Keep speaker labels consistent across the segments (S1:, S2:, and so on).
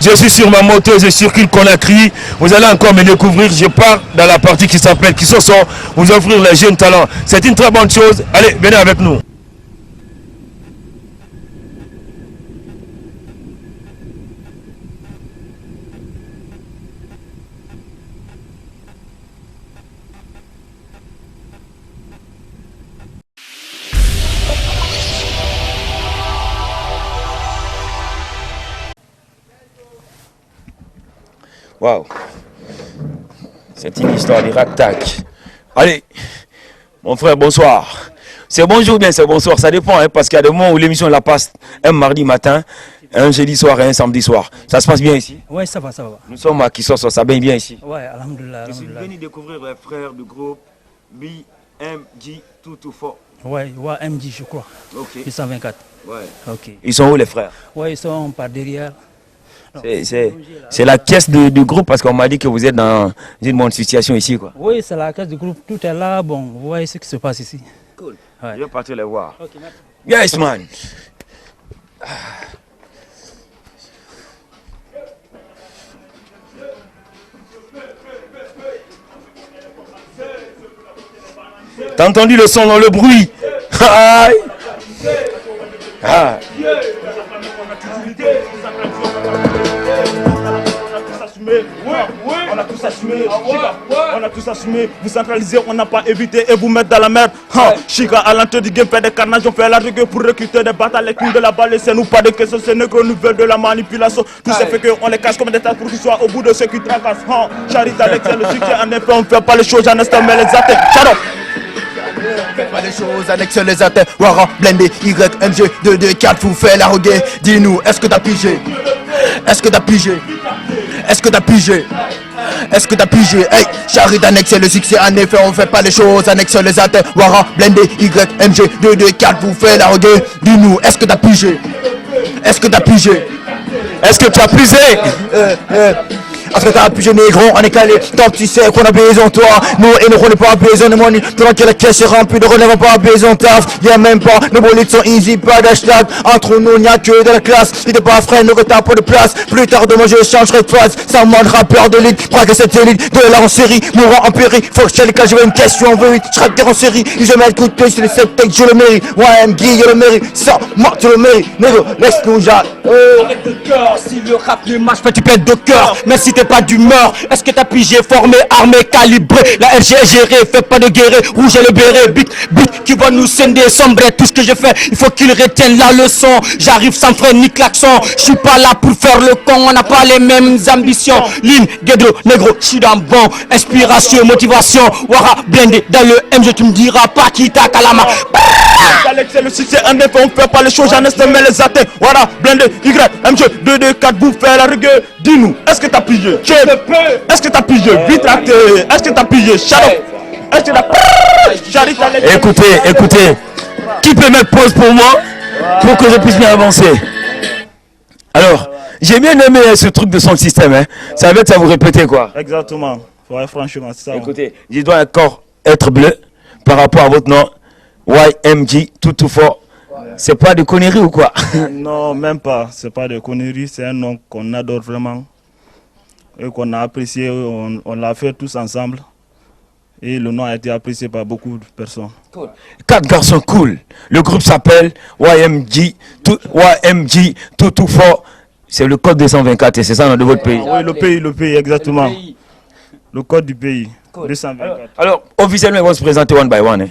S1: Je suis sur ma moto, je circule Conakry. Vous allez encore me découvrir. Je pars dans la partie qui s'appelle Qui sont vous offrir les jeunes talents. C'est une très bonne chose. Allez, venez avec nous. Waouh, c'est une histoire de rac-tac. Allez, mon frère, bonsoir. C'est bonjour ou bien c'est bonsoir, ça dépend, hein, parce qu'il y a des moments où l'émission la passe un mardi matin, un jeudi soir et un samedi soir. Ça se passe bien ici?
S2: Oui, ça va, ça va.
S1: Nous sommes à Kisosso, ça baigne bien ici?
S2: Oui, alhamdoulilah.
S1: Je suis venu découvrir les frères du groupe BMG 224.
S2: Oui, MG, je crois.
S1: Ok.
S2: 824.
S1: Ouais.
S2: Ok.
S1: Ils sont où les frères?
S2: Oui, ils sont par derrière.
S1: C'est la caisse du groupe parce qu'on m'a dit que vous êtes dans une bonne situation ici, quoi.
S2: Oui, c'est la caisse du groupe. Tout est là. Bon, vous voyez ce qui se passe ici.
S1: Cool.
S2: Ouais.
S1: Je vais partir les voir.
S2: Ok, merci.
S1: Yes, man. T'as entendu le son dans le bruit? Aïe. Ah.
S3: On a tous assumé, on a tous assumé, vous centralisez, on n'a pas évité et vous mettre dans la merde. Chica à l'entrée du game, fait des carnages, on fait la rigueur pour recruter des batailles, les coups de la balle, c'est nous pas de questions, c'est négro, nous veulent de la manipulation. Tout ça fait qu'on les cache comme des tas pour qu'ils soient au bout de ceux qui tracassent. Charité avec le succès, en effet, on fait pas les choses en instant, mais les atteint. Shut up!
S4: Fais pas les choses, annexe les atteints. Wara, blendé, YMG, 224, vous fait la roguer. Dis-nous, est-ce que t'as pigé? Est-ce que t'as pigé? Est-ce que t'as pigé? Est-ce que t'as pigé? Hey, charité annexe le succès, en effet, on fait pas les choses, annexe les atteints. Wara, blendé, YMG, 224, vous fait la roguer. Dis-nous, est-ce que t'as pigé? Est-ce que t'as pigé?
S1: Est-ce que tu as pigé?
S4: Est-ce que t'as pigé négro, on est calé. Tant que tu sais qu'on a besoin de toi. Nous et nous on n'est pas besoin de money. Tant que la caisse est remplie de relève, pas besoin de taf. Y'a même pas, nos bolides sont easy, pas d'hashtag. Entre nous, n'y a que de la classe. Si t'es pas frais, ne retard pas de place. Plus tard demain, je changerai de phase. Ça manque rappeur d'élite, braque cette élite. De là en série, mourant en péril. Faut que je les j'avais une question en vérité. Je rappe en série, je mets le coup de pied, c'est les 7 textes, je le mérite. Ouais, Guy, je le mérite. Ça, moi, tu le mérites. Négro, laisse-nous genre.
S5: Avec le cœur, si le rap ne marche pas, tu perds de cœur. Même si t'es pas d'humeur, est-ce que t'as pigé, formé, armé, calibré? La FG est gérée, fais pas de guérir. Rouge et le béret, beat qui va nous scinder, sombrer. Tout ce que je fais, il faut qu'il retienne la leçon. J'arrive sans frein ni klaxon. Je suis pas là pour faire le con, on n'a pas les mêmes ambitions. Lynn, Guédro, négro, je suis dans bon. Inspiration, motivation. Wara, blindé dans le MG, tu me diras pas qui t'a calama.
S3: Alex, c'est le succès, en effet, on fait pas les choses, j'en estime, mais les atteint. Voilà, blindé, YMG, 224, vous faites la rigueur. Dis-nous, est-ce que t'as pigé? Est-ce que t'as pigé? Vite raté. Est-ce que t'as pigé? Shut up. Est-ce que t'as...
S1: Écoutez, qui peut mettre pause pour moi pour que je puisse bien avancer? Alors, j'ai bien aimé ce truc de son système, hein. Ça va vous répéter quoi?
S3: Exactement, ouais, franchement, c'est ça.
S1: Écoutez, je dois encore être bleu par rapport à votre nom, YMG 224. C'est pas de conneries ou quoi?
S3: Non, même pas, c'est pas de conneries, c'est un nom qu'on adore vraiment et qu'on a apprécié, on l'a fait tous ensemble et le nom a été apprécié par beaucoup de personnes.
S1: Cool. 4 garçons cool. Le groupe s'appelle YMG 224. C'est le code 224 et c'est ça de votre pays.
S3: Oui, le pays, exactement. Le code du pays, cool. 224.
S1: Alors, officiellement, ils vont se présenter one by one. Hein.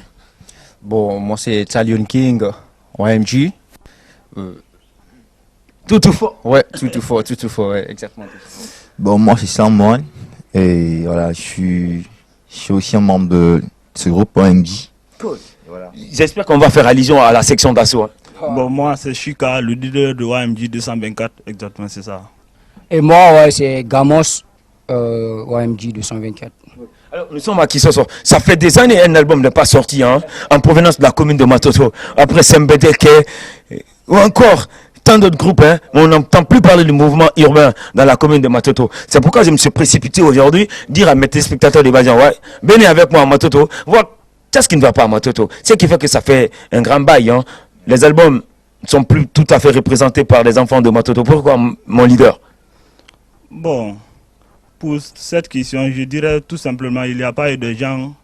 S6: Bon, moi c'est Talion King, YMG.
S1: 224.
S6: Ouais, 224, ouais, exactement.
S4: Bon, moi c'est Salmon. Et voilà, je suis aussi un membre de ce groupe YMG.
S1: Cool. Voilà. J'espère qu'on va faire allusion à la section d'assaut. Hein.
S3: Bon, moi c'est Chica, le leader de YMG 224, exactement, c'est ça.
S7: Et moi, ouais, c'est Gamos, YMG 224.
S1: Alors, nous sommes à Kisosso. Ça fait des années un album n'est pas sorti, hein, en provenance de la commune de Matoto. Après Sembedeke, ou encore tant d'autres groupes, hein, mais on n'entend plus parler du mouvement urbain dans la commune de Matoto. C'est pourquoi je me suis précipité aujourd'hui, dire à mes téléspectateurs de Badian, ouais, venez avec moi à Matoto, voir qu'est-ce qui ne va pas à Matoto. Ce qui fait que ça fait un grand bail, hein. Les albums ne sont plus tout à fait représentés par les enfants de Matoto. Pourquoi, mon leader?
S3: Bon, pour cette question, je dirais tout simplement il n'y a pas eu de gens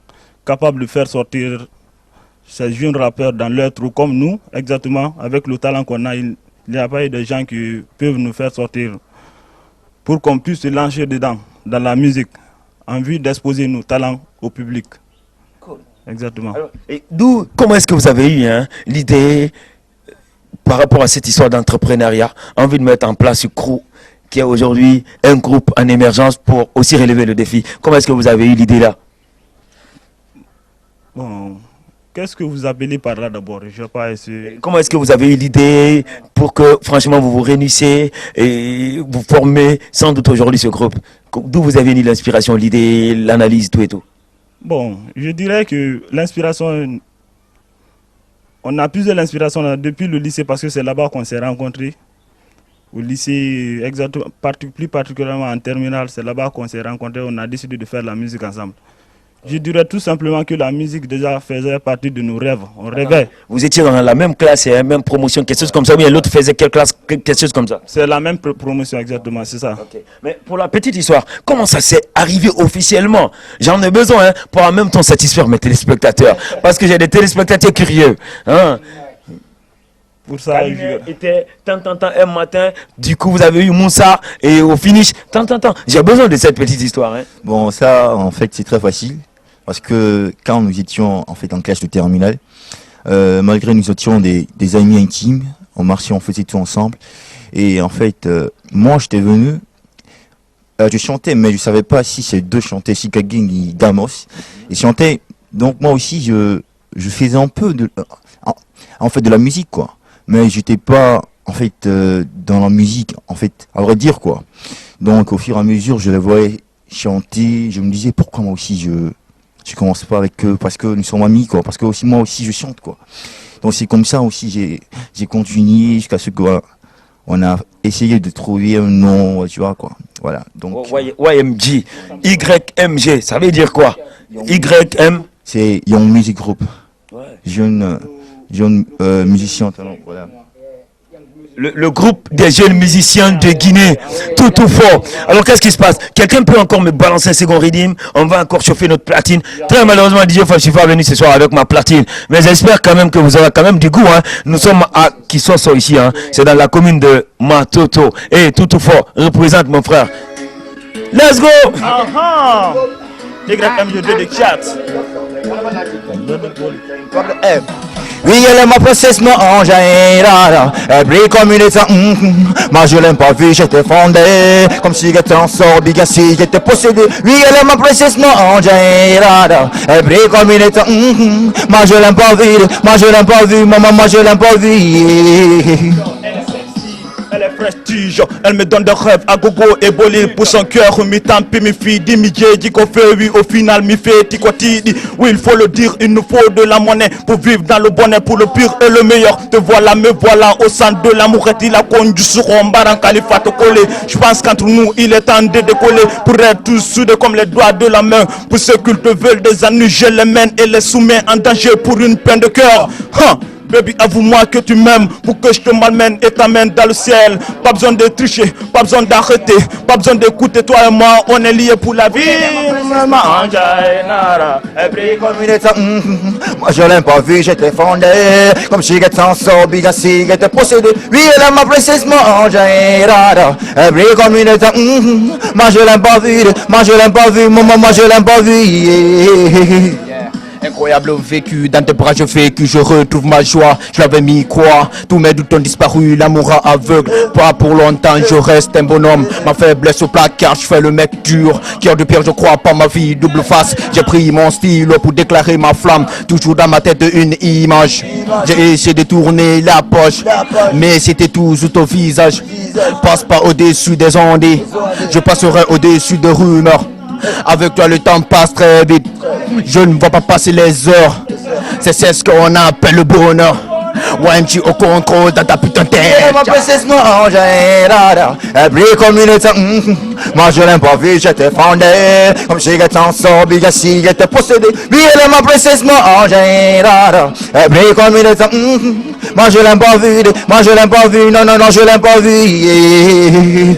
S3: capables de faire sortir ces jeunes rappeurs dans leur trou comme nous, exactement, avec le talent qu'on a. Il n'y a pas eu de gens qui peuvent nous faire sortir pour qu'on puisse se lancer dedans, dans la musique, en vue d'exposer nos talents au public.
S1: Cool.
S3: Exactement.
S1: Alors, et comment est-ce que vous avez eu l'idée par rapport à cette histoire d'entrepreneuriat, envie de mettre en place ce crew qui est aujourd'hui un groupe en émergence pour aussi relever le défi? Comment est-ce que vous avez eu l'idée là?
S3: Bon, qu'est-ce que vous appelez par là d'abord? Je vais pas essayer.
S1: Comment est-ce que vous avez eu l'idée pour que franchement vous vous réunissez et vous formez sans doute aujourd'hui ce groupe? D'où vous avez eu l'inspiration, l'idée, l'analyse, tout et tout?
S3: Bon, je dirais que l'inspiration, on a plus de l'inspiration depuis le lycée parce que c'est là-bas qu'on s'est rencontrés. Au lycée, exactement, plus particulièrement en terminale, c'est là-bas qu'on s'est rencontrés, on a décidé de faire la musique ensemble. Je dirais tout simplement que la musique déjà faisait partie de nos rêves. On rêvait.
S1: Vous étiez dans la même classe et même promotion, quelque chose comme ça, ou bien l'autre faisait quelle classe, quelque chose comme ça?
S3: C'est la même promotion exactement, c'est ça.
S1: Okay. Mais pour la petite histoire, comment ça s'est arrivé officiellement? J'en ai besoin pour en même temps satisfaire mes téléspectateurs, parce que j'ai des téléspectateurs curieux.
S3: Pour ça,
S1: était tant un matin, du coup vous avez eu Moussa et au finish, tant. J'ai besoin de cette petite histoire.
S4: Bon, ça, en fait, c'est très facile. Parce que quand nous étions en fait en classe de terminale, malgré nous étions des amis intimes, on marchait, on faisait tout ensemble. Et en fait, moi, j'étais venu, je chantais, mais je savais pas si ces deux chantaient, si Kaging et Gamos. Ils chantaient. Donc moi aussi, je faisais un peu de la musique, quoi. Mais j'étais pas en fait dans la musique, en fait, à vrai dire, quoi. Donc au fur et à mesure, je les voyais chanter, je me disais pourquoi moi aussi je commence pas avec eux, parce que nous sommes amis, quoi, parce que aussi moi aussi je chante, quoi. Donc c'est comme ça aussi j'ai continué jusqu'à ce que voilà, on a essayé de trouver un nom, tu vois, quoi. Voilà. Donc
S1: YMG, YMG, ça veut dire quoi? YM,
S4: c'est Young Music Group. Jeune musicien talent, voilà.
S1: Le groupe des jeunes musiciens de Guinée, tout fort. Alors qu'est-ce qui se passe? Quelqu'un peut encore me balancer un second rythme? On va encore chauffer notre platine. Très malheureusement, DJ Falchifa est venu ce soir avec ma platine. Mais j'espère quand même que vous aurez quand même du goût. Nous sommes à Kisoso ici. C'est dans la commune de Matoto. Et tout fort, représente mon frère. Let's go!
S3: YMG de chat.
S4: Oui, elle est ma princesse, mon ange, elle brille comme une étoile. Moi, je l'aime pas vu, j'étais fondé. Comme si j'étais en sort, bigassi, j'étais possédé. Oui, elle est ma princesse, mon ange, elle brille comme une étoile. Moi, je l'aime pas vu, maman, moi, je l'aime pas vu.
S3: Elle est prestige, elle me donne des rêves à gogo et bolé pour son cœur. Mi tampi, mi fille, dit mi dit qu'on fait, oui, au final, mi fait, tikoti. Oui, il faut le dire, il nous faut de la monnaie pour vivre dans le bonheur, pour le pire et le meilleur. Te voilà, me voilà au centre de l'amour. Il a conduit sur un bar en Khalifa te coller. Je pense qu'entre nous, il est temps de décoller pour être tous soudés comme les doigts de la main. Pour ceux qui te veulent des ennuis, je les mène et les soumets en danger pour une peine de cœur. Baby, avoue-moi que tu m'aimes pour que je te malmène et t'amène dans le ciel. Pas besoin de tricher, pas besoin d'arrêter, pas besoin d'écouter. Toi et moi, on est liés pour la vie.
S4: Moi je l'aime pas vu, j'étais fondé. Comme si j'étais en sort, bigassi, j'étais possédé. Oui, elle est ma princesse, mon ange. Elle brille comme une étoile. Moi je l'aime pas vu, maman, moi je l'aime pas vu.
S5: Incroyable vécu, dans tes bras je fais que je retrouve ma joie. Je l'avais mis quoi? Tous mes doutes ont disparu, l'amour aveugle. Pas pour longtemps, je reste un bonhomme. Ma faiblesse au placard, je fais le mec dur. Cœur de pierre, je crois pas ma vie, double face. J'ai pris mon stylo pour déclarer ma flamme. Toujours dans ma tête une image. J'ai essayé de tourner la poche, mais c'était toujours au visage. Passe pas au-dessus des ondes, je passerai au-dessus de rumeurs. Avec toi le temps passe très vite, je ne vois pas passer les heures. C'est ce qu'on appelle le bonheur. YMG au contrôle dans ta putain de tête.
S4: Ma princesse, mon ange, elle brille comme une étoile. Moi je l'aime pas vu, j'étais fondé. Comme si j'étais en sort, bigassi, j'étais possédé. Oui, elle est ma princesse, mon ange, elle brille comme une étoile. Moi je l'aime pas vu, non, je l'aime pas vu.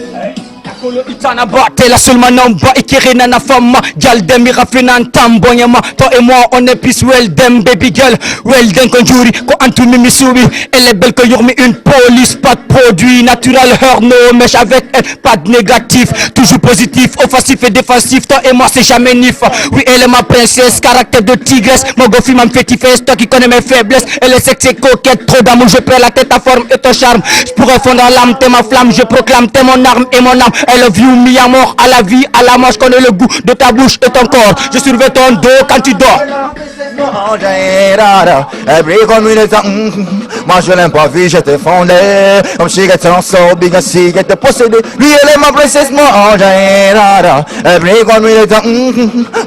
S5: Kolo Itanaba, t'es la seule manamba et qui na femme. Gal dem irafinan tambonyama. Toi et moi on est plus well dem baby girl. Well dem conjuri ko antumi missouri. Elle est belle que yormi une police. Pas de produit naturel. Her no mèche avec elle. Pas de négatif. Toujours positif. Offensif et défensif. Toi et moi c'est jamais nif. Oui elle est ma princesse. Caractère de tigresse. Mon gofi m'a fait tifesse. Toi qui connais mes faiblesses. Elle est sexy coquette. Trop d'amour. Je prends la tête à forme et ton charme. Je pourrais fondre l'âme. T'es ma flamme. Je proclame. T'es mon arme et mon âme. I love you, mi amour, à la vie, à la mort, je connais le goût de ta bouche et ton corps. Je surveille ton dos quand tu dors.
S4: Moi je l'aime pas vu, je te fondais. Comme she gets on so big and she get possédé. Lui elle est ma princesse, moi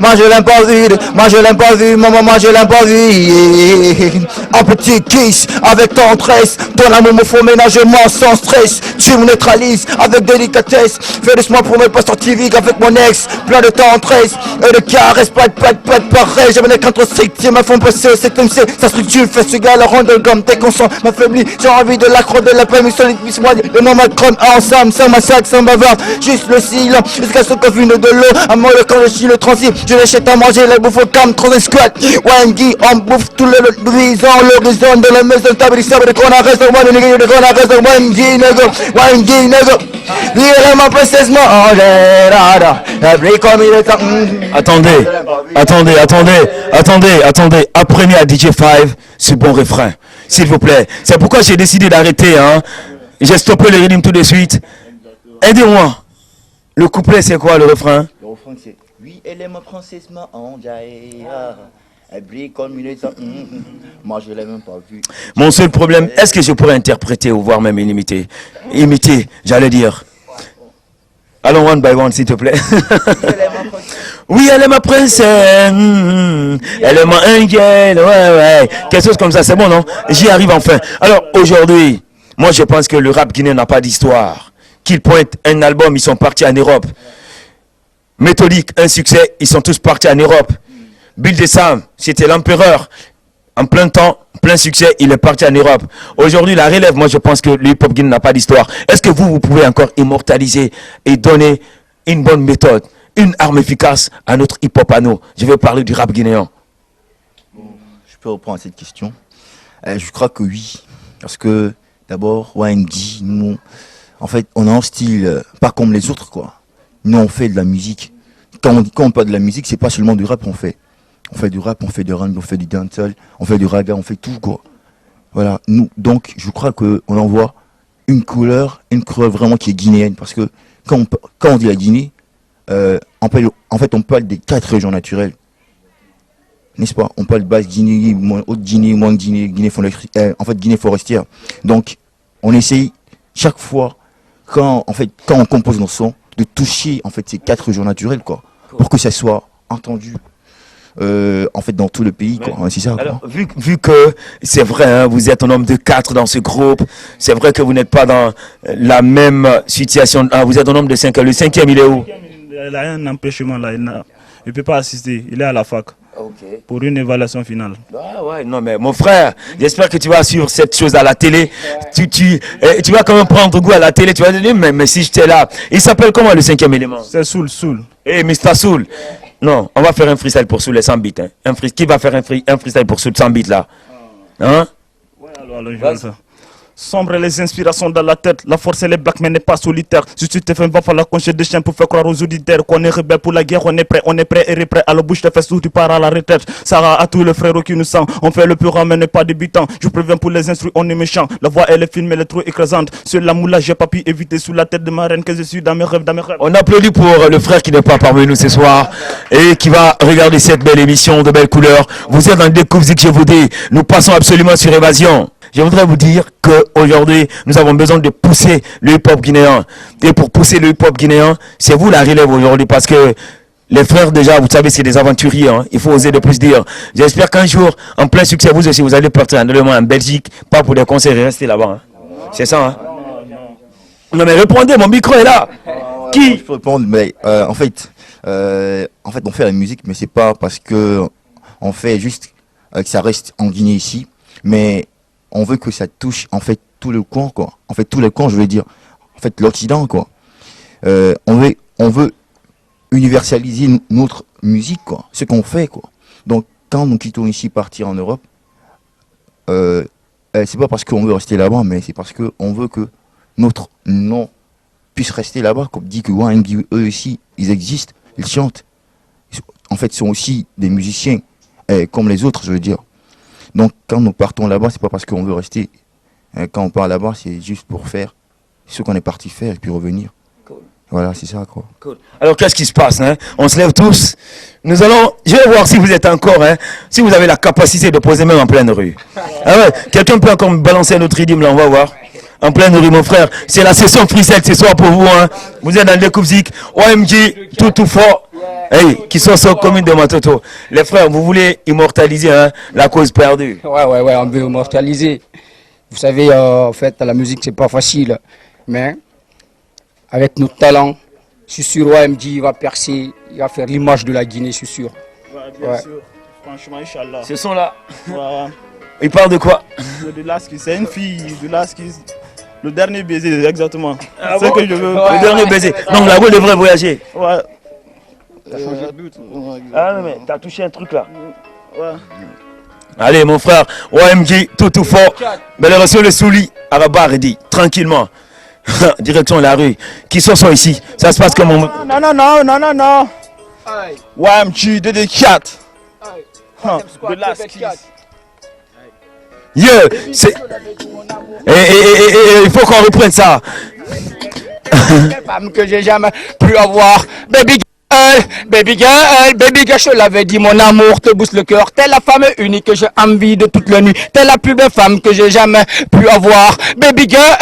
S4: moi je l'aime pas vu, moi je l'aime pas vu, maman moi je l'aime pas vu. Un petit kiss avec tendresse. Ton amour me faut ménagement sans stress. Tu me neutralises avec délicatesse. Fais doucement pour me pas sortir vite avec mon ex. Plein de tendresse et de caresses. Pas de pareil. J'aime les contre strict. Tiens ma femme passée au CTMC. Sa structure fait ce gars la rendre gomme. T'es conscient, m'affaiblit. J'ai envie de l'accroître de la permission. Moi le nom Macron ensemble. Sans massacre, sans bavard. Juste le silence. Jusqu'à ce qu'on finisse de l'eau. À moi le quand je chie le transit. Je l'achète à manger. La bouffe au calme. Trop de squat. Wangi, on bouffe tout le l'horizon. L'horizon de la maison. Tabrissable de qu'on arrête. De qu'on arrête. Wangi, nego. Wangi, nego. Lui elle est ma princesse. Moi
S1: Attendez. Apprenez à DJ5 ce bon refrain, s'il vous plaît. C'est pourquoi j'ai décidé d'arrêter. J'ai stoppé le rythme tout de suite. Aidez-moi. Le couplet, c'est quoi le refrain?
S4: Le refrain c'est oui elle est ma princesse, ma elle brille comme une étoile. Moi je l'ai même pas vu.
S1: Mon seul problème, est-ce que je pourrais interpréter ou voire même imiter, j'allais dire. Allons one by one, s'il te plaît. Oui, elle est ma princesse. Elle est ma angel. Ouais. Quelque chose comme ça, c'est bon, non? J'y arrive enfin. Alors, aujourd'hui, moi, je pense que le rap guinéen n'a pas d'histoire. Qu'ils pointent un album, ils sont partis en Europe. Méthodique, un succès, ils sont tous partis en Europe. Bill de Sam, c'était l'empereur. En plein temps, plein succès, il est parti en Europe. Aujourd'hui, la relève, moi je pense que le hip-hop guinéen n'a pas d'histoire. Est-ce que vous pouvez encore immortaliser et donner une bonne méthode, une arme efficace à notre hip-hop à nous? Je vais parler du rap guinéen.
S4: Je peux reprendre cette question. Je crois que oui. Parce que d'abord, YMG, nous, en fait, on a un style pas comme les autres, quoi. Nous, on fait de la musique. Quand on parle de la musique, c'est pas seulement du rap qu'on fait. On fait du rap, on fait du R&B, on fait du dancehall, on fait du raga, on fait tout, quoi. Voilà, nous, donc, je crois qu'on envoie une couleur vraiment qui est guinéenne. Parce que quand on dit la Guinée, on parle des 4 régions naturelles. N'est-ce pas? On parle de Basse-Guinée, Haute-Guinée, Moindre-Guinée, Guinée forestière. Donc, on essaye chaque fois, quand on compose nos sons, de toucher ces 4 régions naturelles, quoi. Pour que ça soit entendu. Dans tout le pays, quoi. C'est ça,
S1: alors, vu que c'est vrai, vous êtes un homme de 4 dans ce groupe, c'est vrai que vous n'êtes pas dans la même situation. Vous êtes un homme de 5. Le 5e, il est où?
S3: Il a un empêchement là, il ne peut pas assister, il est à la fac. Pour une évaluation finale.
S1: Non mais mon frère, j'espère que tu vas suivre cette chose à la télé. Tu vas quand même prendre goût à la télé. Tu vas dire mais si j'étais là. Il s'appelle comment le 5e élément?
S3: C'est Soul.
S1: Mr. Soul. Non, on va faire un freestyle pour Soul et 100 bits. Qui va faire un freestyle pour Soul 100 bits là? Alors
S3: je vais ça. Sombre les inspirations dans la tête. La force elle est black mais n'est pas solitaire. Si tu te fais va falloir concher des chiens pour faire croire aux auditeurs qu'on est rebelle pour la guerre. On est prêt et prêt. À la bouche de fesses où tu pars à la retraite. Sarah à tous les frères qui nous sentent. On fait le pur mais n'est pas débutant. Je préviens pour les instruits, on est méchant. La voix elle est filmée, elle est trop écrasante. Sur la moula j'ai pas pu éviter sous la tête de ma reine que je suis dans mes rêves.
S1: On applaudit pour le frère qui n'est pas parmi nous ce soir et qui va regarder cette belle émission de belles couleurs. Vous êtes dans le découvre que je vous dis. Nous passons absolument sur Évasion. Je voudrais vous dire qu'aujourd'hui, nous avons besoin de pousser le hip-hop guinéen. Et pour pousser le hip-hop guinéen, c'est vous la relève aujourd'hui parce que les frères, déjà, vous savez, c'est des aventuriers. Il faut oser de plus dire. J'espère qu'un jour, en plein succès, vous aussi, vous allez partir en Belgique, pas pour des concerts et rester là-bas. C'est ça, Non, mais répondez, mon micro est là. Qui?
S4: Je peux répondre, mais on fait la musique, mais c'est pas parce que on fait juste que ça reste en Guinée ici, mais on veut que ça touche tout le coin, quoi. Tout le coin, je veux dire, l'Occident, quoi. on veut universaliser notre musique, quoi, ce qu'on fait, quoi. Donc quand nous quittons ici, partir en Europe, c'est pas parce qu'on veut rester là-bas, mais c'est parce qu'on veut que notre nom puisse rester là-bas, comme dit que YMG, eux aussi, ils existent, ils chantent. En fait, ils sont aussi des musiciens, comme les autres, je veux dire. Donc quand nous partons là-bas, c'est pas parce qu'on veut rester. Quand on part là-bas, c'est juste pour faire ce qu'on est parti faire et puis revenir. Cool. Voilà, c'est ça, quoi.
S1: Cool. Alors, qu'est-ce qui se passe, hein? On se lève tous. Je vais voir si vous êtes encore, hein, si vous avez la capacité de poser même en pleine rue. Ah ouais, quelqu'un peut encore me balancer un autre rythme, là, on va voir. En pleine rue, mon frère. C'est la session freestyle ce soir pour vous, hein. Vous êtes dans le Coupe-Zik, OMG, tout fort. Hey, qui sont sur la commune de Matoto. Les frères, vous voulez immortaliser, hein, la cause perdue.
S7: Ouais, on veut immortaliser. Vous savez, en fait, la musique, c'est pas facile. Mais avec notre talent, je suis sûr, OMG, il va percer, il va faire l'image de la Guinée, je suis sûr.
S3: Ouais, bien sûr. Franchement, Inch'Allah.
S1: Ce son-là,
S3: Ouais.
S1: il parle de quoi?
S3: De Lasky, c'est une fille de Lasky. Le dernier baiser, exactement.
S1: Ah
S3: c'est
S1: bon?
S3: ce que je veux.
S1: Le dernier baiser. Donc, la voix devrait voyager.
S3: Ouais.
S7: T'as changé de but.
S1: Ah non, mais t'as touché un truc là.
S3: Ouais.
S1: Allez, mon frère, OMG, tout fort. Mais le reçu le souli, Arabar, dit tranquillement. Direction la rue. Qui sont ici? Ça se passe comment?
S3: Non. YMG, DD4. De Lasky.
S1: Yeah, c'est... Et il faut qu'on reprenne ça.
S7: Femme que j'ai jamais pu avoir. Baby girl, je l'avais dit, mon amour te booste le cœur. T'es la femme unique que j'ai envie de toute la nuit. T'es la plus belle femme que j'ai jamais pu avoir. Baby girl,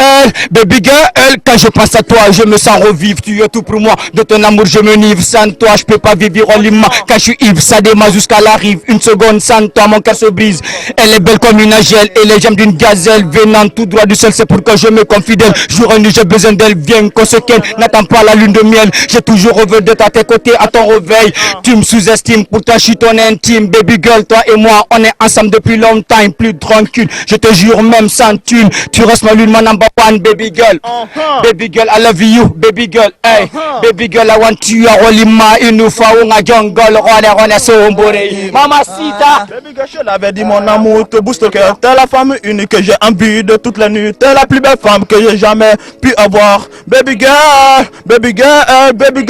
S7: quand je pense à toi, je me sens revivre. Tu es tout pour moi, de ton amour je me nive. Sans toi, je peux pas vivre en lima. Quand je suis ivre, ça démarre jusqu'à la rive. Une seconde sans toi, mon cœur se brise. Elle est belle comme une agelle et les gemmes d'une gazelle. Venant tout droit du ciel, c'est pourquoi je me confie d'elle. Jour et nuit, j'ai besoin d'elle. Viens qu'on se ken, n'attends pas la lune de miel. J'ai toujours rêvé de tes côtés à ton réveil. Tu me sous-estimes, pourtant je suis ton intime. Baby girl, toi et moi, on est ensemble depuis longtemps. Plus tranquille, je te jure, même sans thune. Tu restes ma lune, mon number one, baby girl. Baby girl, I love you, baby girl. Hey, baby girl, I want you. Rolima, inufa, unga jungle, rone, sombore. Mamacita.
S3: Baby girl, je l'avais dit, mon amour te booste le cœur. T'es la femme unique que j'ai envie de toute la nuit. T'es la plus belle femme que j'ai jamais pu avoir. Baby girl,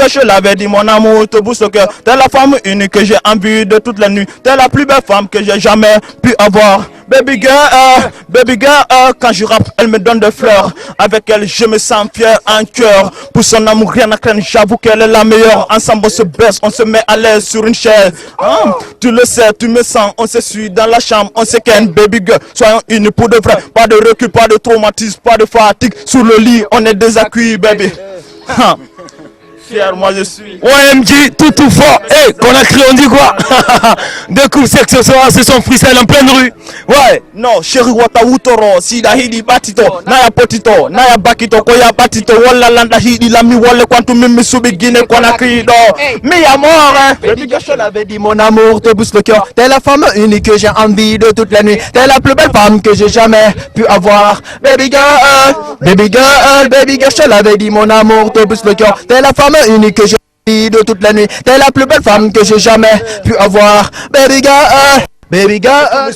S3: je l'avais dit, mon amour te booste le cœur. T'es la femme unique que j'ai envie de toute la nuit. T'es la plus belle femme que j'ai jamais pu avoir. Baby girl, quand je rappe, elle me donne des fleurs. Avec elle, je me sens fier en cœur. Pour son amour, rien à craindre, j'avoue qu'elle est la meilleure. Ensemble, on se baisse, on se met à l'aise sur une chaise. Tu le sais, tu me sens, on se suit dans la chambre, on se ken. Baby girl, soyons unis pour de vrai. Pas de recul, pas de traumatisme, pas de fatigue. Sur le lit, on est des accueillis, baby. Fier, moi je suis.
S1: OMG, tout fort. Hey, qu'on a crié, on dit quoi? De coup, c'est que ce soir, c'est son freestyle en pleine rue. Ouais.
S3: No, chéri wata wutoro, sida hidi batito, naya potito, naya bakito, koya batito, walla landa hidi lami wale kwantu mimi subi guine kwana krido. Mi amore.
S4: Baby girl, je l'avais dit, mon amour te booste le cœur. T'es la femme unique que j'ai envie de toute la nuit. T'es la plus belle femme que j'ai jamais pu avoir. Baby girl, je l'avais dit, mon amour te booste le cœur. T'es la femme unique que j'ai envie de toute la nuit. T'es la plus belle femme que j'ai jamais pu avoir. Baby girl,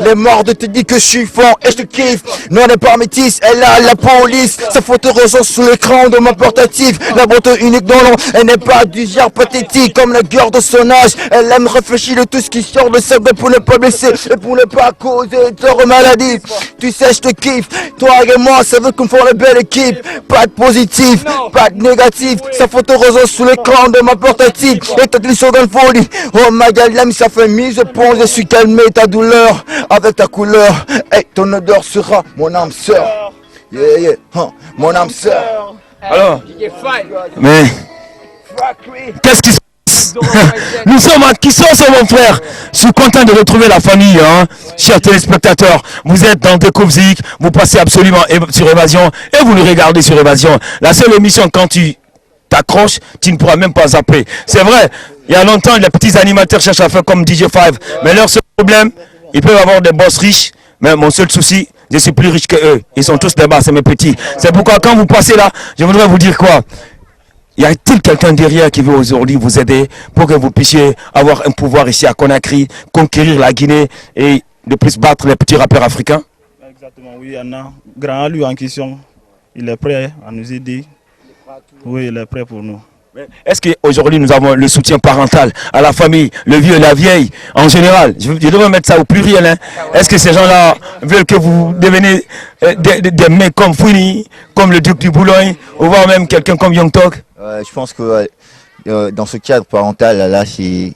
S4: les morts de te disent que je suis fond et je te kiffe. Non, elle n'est pas métisse, elle a la police. Sa photo ressort sous l'écran de mon portatif. La beauté unique dans l'ombre, elle n'est pas du genre pathétique comme la gueule de son âge. Elle aime réfléchir de tout ce qui sort de sa gueule pour ne pas blesser et pour ne pas causer de maladie. Tu sais, je te kiffe, toi et moi, ça veut qu'on fasse une belle équipe. Pas de positif, pas de négatif. Sa photo ressort sous l'écran de mon portatif. Et ta glissure dans le folie. Oh my god, l'âme, ça fait mise au point, je suis calmer ta douleur avec ta couleur. Hey, ton odeur sera mon âme sœur. Yeah, mon âme sœur.
S1: Alors, mais qu'est-ce qui se passe? Nous sommes à qui sont mon frère? Je suis content de retrouver la famille, hein. Chers téléspectateurs, vous êtes dans Découvzik, vous passez absolument sur Évasion et vous nous regardez sur Évasion. La seule émission quand tu t'accroches, tu ne pourras même pas zapper. C'est vrai, il y a longtemps, les petits animateurs cherchent à faire comme DJ5. Mais leur seul problème, ils peuvent avoir des boss riches. Mais mon seul souci, je suis plus riche que eux. Ils sont tous des bas, c'est mes petits. C'est pourquoi quand vous passez là, je voudrais vous dire quoi? y a-t-il quelqu'un derrière qui veut aujourd'hui vous aider pour que vous puissiez avoir un pouvoir ici à Conakry, conquérir la Guinée et de plus battre les petits rappeurs africains?
S3: Exactement, oui, il y en a. Grand lui en question, il est prêt à nous aider. Oui, il est prêt pour nous.
S1: Est-ce qu'aujourd'hui nous avons le soutien parental à la famille, le vieux et la vieille en général? Je devrais mettre ça au pluriel. Hein. Est-ce que ces gens-là veulent que vous deveniez des mecs comme Fouini, comme le Duc du Boulogne, ou voire même quelqu'un comme Young Talk?
S4: Je pense que dans ce cadre parental, là, c'est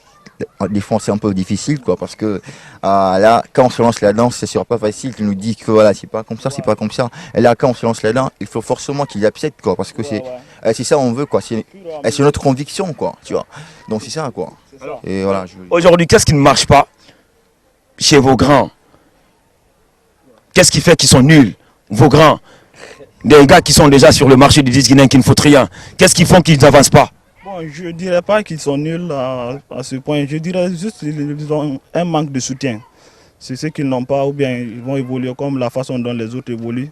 S4: des fois c'est un peu difficile, quoi, parce que là, quand on se lance là-dedans, c'est sûr pas facile. Tu nous dis que voilà, c'est pas comme ça, c'est pas comme ça. Et là, quand on se lance là-dedans, il faut forcément qu'il accepte, quoi, parce que c'est ça on veut, quoi. C'est notre conviction, quoi, tu vois. Donc c'est ça, quoi. Et voilà.
S1: Aujourd'hui, qu'est-ce qui ne marche pas chez vos grands? Qu'est-ce qui fait qu'ils sont nuls, vos grands? Des gars qui sont déjà sur le marché du disque guinéen qui ne font rien. Qu'est-ce qu'ils font qu'ils n'avancent pas?
S3: Bon, je ne dirais pas qu'ils sont nuls à ce point. Je dirais juste qu'ils ont un manque de soutien. C'est ce qu'ils n'ont pas, ou bien ils vont évoluer comme la façon dont les autres évoluent.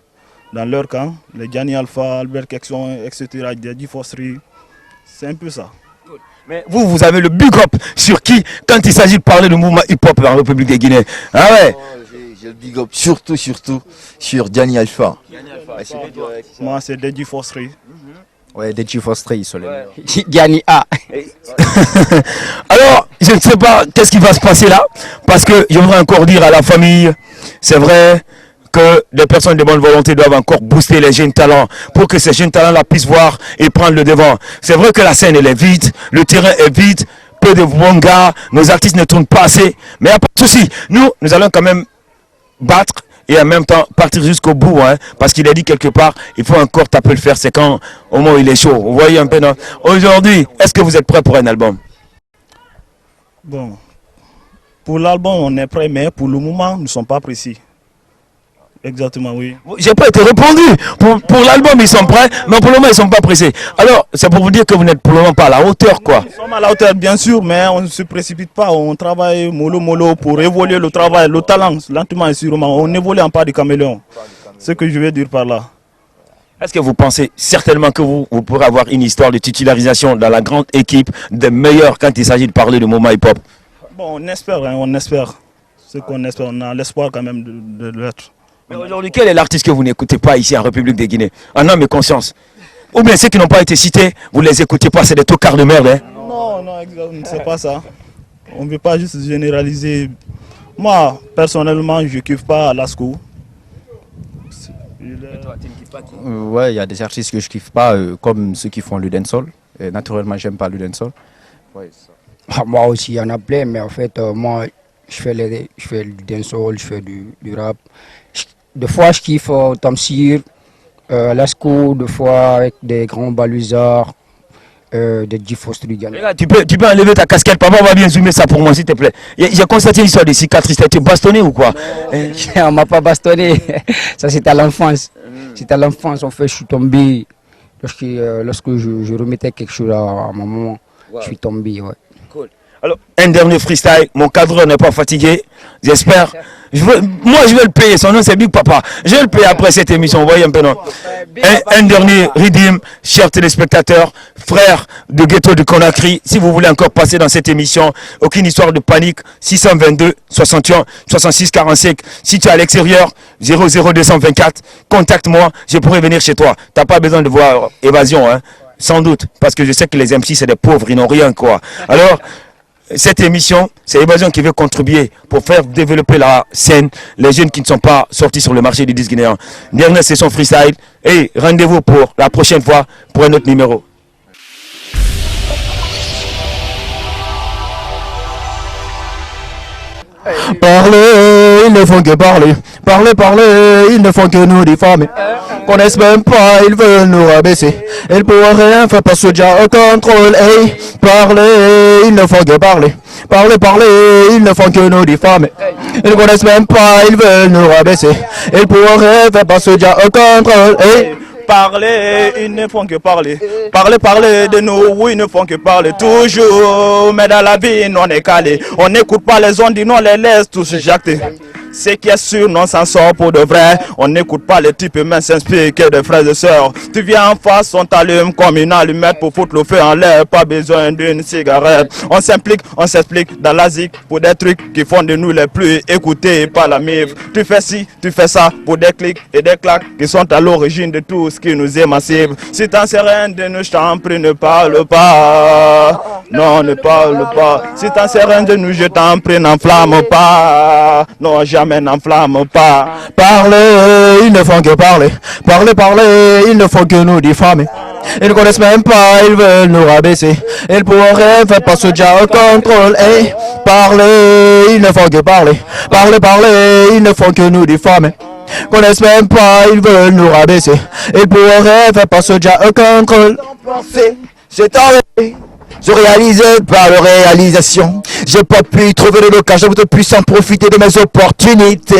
S3: Dans leur camp, les Gianni Alpha, Albert Kekson, etc., Daddy Fossery, c'est un peu ça.
S1: Mais vous avez le big up sur qui quand il s'agit de parler de mouvement hip-hop en République des Guinée? Ah ouais?
S4: J'ai le big up surtout sur Gianni Alpha.
S3: Moi, c'est Daddy Fossery.
S6: Ouais, des Chief Australia,
S7: Gianni A.
S1: Alors, je ne sais pas qu'est-ce qui va se passer là, parce que je voudrais encore dire à la famille, c'est vrai que des personnes de bonne volonté doivent encore booster les jeunes talents pour que ces jeunes talents-là puissent voir et prendre le devant. C'est vrai que la scène elle est vide, le terrain est vide, peu de bons gars, nos artistes ne tournent pas assez, mais il n'y a pas de souci. Nous allons quand même battre et en même temps partir jusqu'au bout, hein, parce qu'il a dit quelque part, il faut encore taper le fer, c'est quand au moment où il est chaud. Vous voyez un peu, non? Aujourd'hui, est-ce que vous êtes prêts pour un album?
S3: Bon, pour l'album, on est prêt, mais pour le moment, nous ne sommes pas précis. Exactement, oui.
S1: J'ai pas été répondu. Pour l'album, ils sont prêts, mais pour le moment, ils sont pas pressés. Alors, c'est pour vous dire que vous n'êtes pour le moment pas à la hauteur, quoi.
S3: Nous sommes à la hauteur, bien sûr, mais on ne se précipite pas. On travaille mollo pour évoluer le travail, le talent, lentement et sûrement. On évolue en pas de caméléon. C'est ce que je veux dire par là.
S1: Est-ce que vous pensez certainement que vous pourrez avoir une histoire de titularisation dans la grande équipe des meilleurs quand il s'agit de parler de mouvement hip-hop?
S3: Bon, on espère, hein, on espère. Ce qu'on espère, on a l'espoir quand même de l'être.
S1: Mais aujourd'hui, quel est l'artiste que vous n'écoutez pas ici en République des Guinée? En âme et conscience. Ou bien ceux qui n'ont pas été cités, vous les écoutez pas, c'est des tocards de merde. Hein?
S3: Non, c'est pas ça. On ne veut pas juste généraliser. Moi, personnellement, je ne kiffe pas Lasco.
S6: Ouais, il y a des artistes que je kiffe pas, comme ceux qui font le dancehall. Et naturellement, j'aime pas le dancehall. Ouais,
S8: moi aussi, il y en a plein, mais en fait, moi, je fais du dancehall, je fais du rap. Des fois, je kiffe Tamsir, Lasco, des fois avec des grands balusards, des G-Force Trigan.
S1: Tu peux enlever ta casquette, papa va bien zoomer ça pour moi, s'il te plaît. J'ai constaté une histoire de cicatrices, tu as été bastonné ou quoi?
S8: On m'a pas bastonné, ça c'était à l'enfance. C'était à l'enfance, en fait, je suis tombé, lorsque je remettais quelque chose à ma maman, je suis tombé, ouais.
S1: Cool. Alors, un dernier freestyle, mon cadreur n'est pas fatigué, j'espère. Moi, je vais le payer, son nom c'est Big Papa. Je vais le payer après cette émission, vous voyez un peu, non? Un dernier redeem, chers téléspectateurs, frères de Ghetto de Conakry, si vous voulez encore passer dans cette émission, aucune histoire de panique, 622 61 66 45. Si tu es à l'extérieur, 00224, contacte-moi, je pourrai venir chez toi. Tu n'as pas besoin de voir Évasion, hein? Sans doute, parce que je sais que les MC c'est des pauvres, ils n'ont rien, quoi. Alors, cette émission, c'est Évasion qui veut contribuer pour faire développer la scène, les jeunes qui ne sont pas sortis sur le marché du disque guinéen. Dernière session freestyle et rendez-vous pour la prochaine fois pour un autre numéro.
S5: Parler, ils ne font que parler. Parler, ils ne font que nous diffamer. Connaissent même pas, ils veulent nous rabaisser. Ils pourraient rien faire parce que déjà au contrôle. Hey, parler, ils ne font que parler. Parler, ils ne font que nous diffamer. Ils connaissent même pas, ils veulent nous rabaisser. Ils pourraient rien faire parce que déjà au contrôle. Hey.
S3: Parler, ils ne font que parler. Parler de nous, oui, ils ne font que parler. Toujours, mais dans la vie, on est calé. On n'écoute pas les ondes, on les laisse tous se jacter. Ce qui est sûr, non s'en sort pour de vrai. On n'écoute pas les types humains s'inspirent que des frères et sœurs. Tu viens en face, on t'allume comme une allumette pour foutre le feu en l'air. Pas besoin d'une cigarette. On s'implique, on s'explique dans la zik pour des trucs qui font de nous les plus écoutés par la MIF. Tu fais ci, tu fais ça pour des clics et des claques qui sont à l'origine de tout ce qui nous émancipe. Si t'en sais rien de nous, je t'en prie, ne parle pas. Non, ne parle pas. Si t'en sais rien de nous, je t'en prie, n'enflamme pas. Non, jamais n'enflamme pas.
S4: Parler, ils ne font que parler. Parler, parler, ils ne font que nous diffamer. Ils ne connaissent même pas, ils veulent nous rabaisser. Ils pourraient faire passer déjà au contrôle. Hey, parler, ils ne font que parler. Parler, parler, ils ne font que nous diffamer. Connaissent même pas, ils veulent nous rabaisser. Ils pourraient faire passer déjà au contrôle. J'ai tenté. Je réalisais par leur réalisation. J'ai pas pu trouver de l'occasion de puissant profiter de mes opportunités.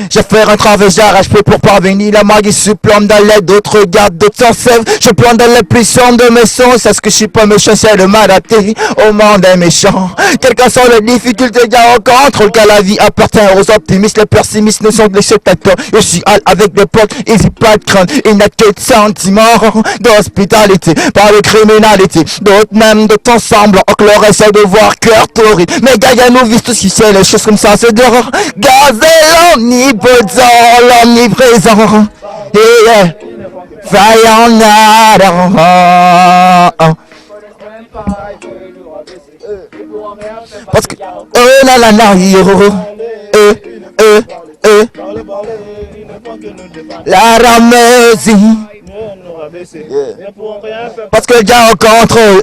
S4: J'ai fait un travail j'arrache-pied pour parvenir. La magie supplante dans l'aide d'autres regards, d'autres s'en servent. Je plante dans les puissants de mes sons. C'est ce que je suis pas méchant, c'est de m'adapter au monde des méchants. Quelles que soient les difficultés, y'a aucun contrôle, car la vie appartient aux optimistes. Les pessimistes ne sont que les spectateurs. Je suis avec des potes, ils y pas de crainte. Il n'y a que de sentiments d'hospitalité, pas de criminalité. D'autres même de temps semblent que leur essaie de voir cœur torride. Mais gars, nous vivons tous ici, les choses comme ça, c'est d'horreur. Gazé l'omnipotent, l'omniprésent. Yeah. Vaillant Adam. Parce que oh la la la la rameuse. Parce que Dieu au contrôle.